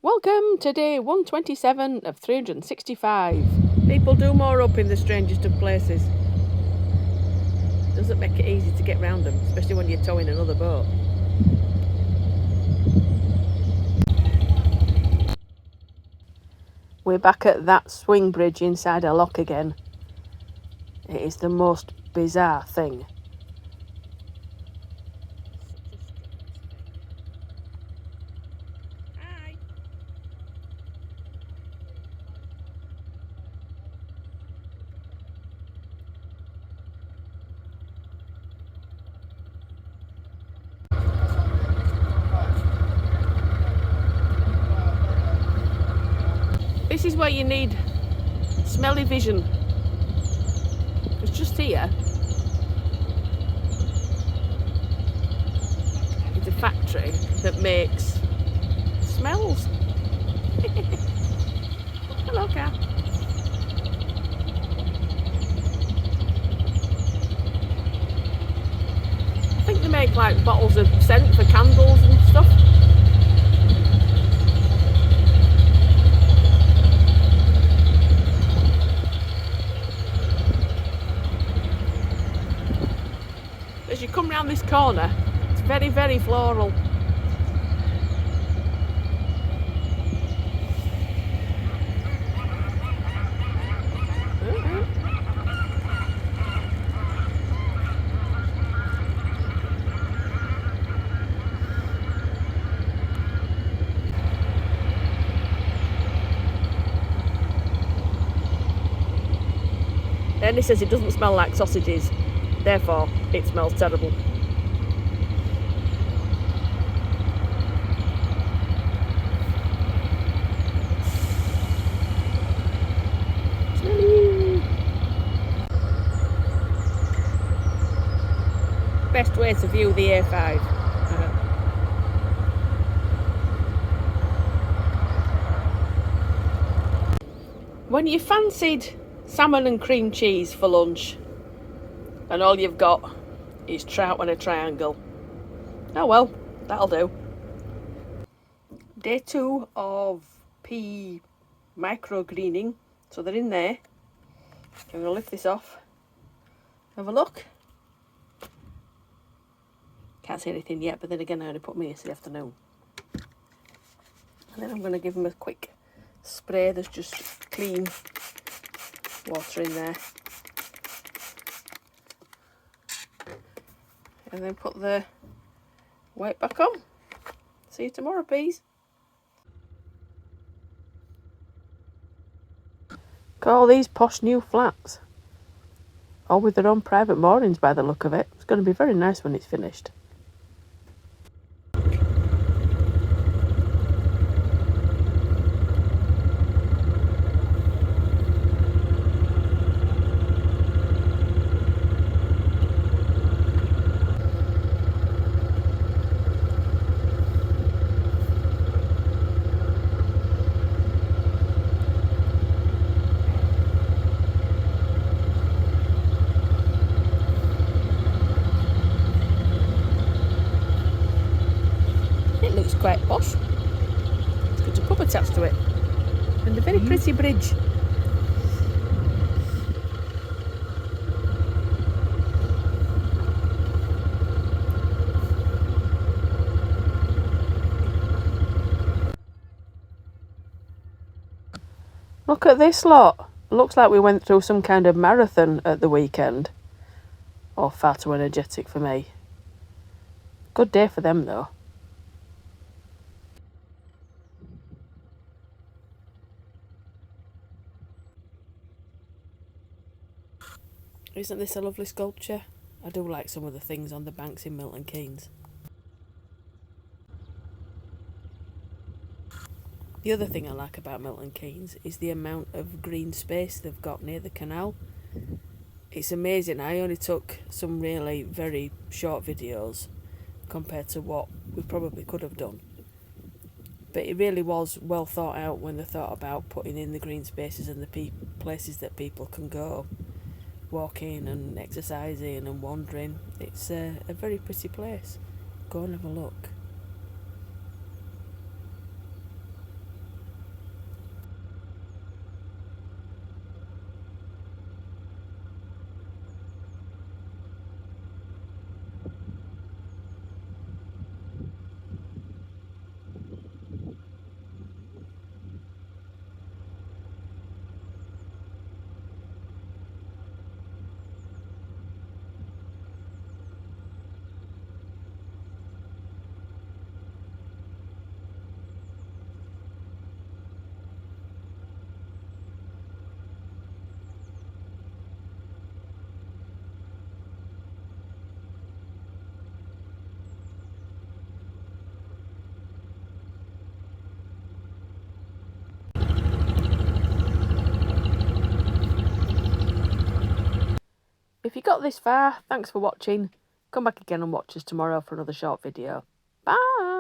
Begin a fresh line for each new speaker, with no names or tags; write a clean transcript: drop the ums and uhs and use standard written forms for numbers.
Welcome to day 127 of 365. People do moor up in the strangest of places. Doesn't make it easy to get round them, especially when you're towing another boat. We're back at that swing bridge inside a lock again. It is the most bizarre thing. Hi. This is where you need smelly vision. It's just here. It's a factory that makes smells. Hello, car. I think they make like bottles of scent for candles and stuff. As you come round this corner, it's very, very floral. Then he says it doesn't smell like sausages, therefore it smells terrible. Best way to view the A5. When you fancied salmon and cream cheese for lunch and all you've got is trout and a triangle, oh well, that'll do. Day 2 of pea microgreening, so they're in there. I'm going to lift this off, have a look. Can't see anything yet, but then again I only put them in yesterday afternoon. And then I'm going to give them a quick spray. There's just clean water in there. And then put the weight back on. See you tomorrow, peas. Got all these posh new flats. All with their own private moorings by the look of it. It's going to be very nice when it's finished. Looks quite posh. It's got a pub attached to it and a very pretty bridge. Look at this lot. Looks like we went through some kind of marathon at the weekend. Or far too energetic for me. Good day for them though. Isn't this a lovely sculpture? I do like some of the things on the banks in Milton Keynes. The other thing I like about Milton Keynes is the amount of green space they've got near the canal. It's amazing. I only took some really very short videos compared to what we probably could have done. But it really was well thought out when they thought about putting in the green spaces and the places that people can go walking and exercising and wandering. It's a very pretty place. Go and have a look. got this far, thanks for watching. Come back again and watch us tomorrow for another short video. Bye!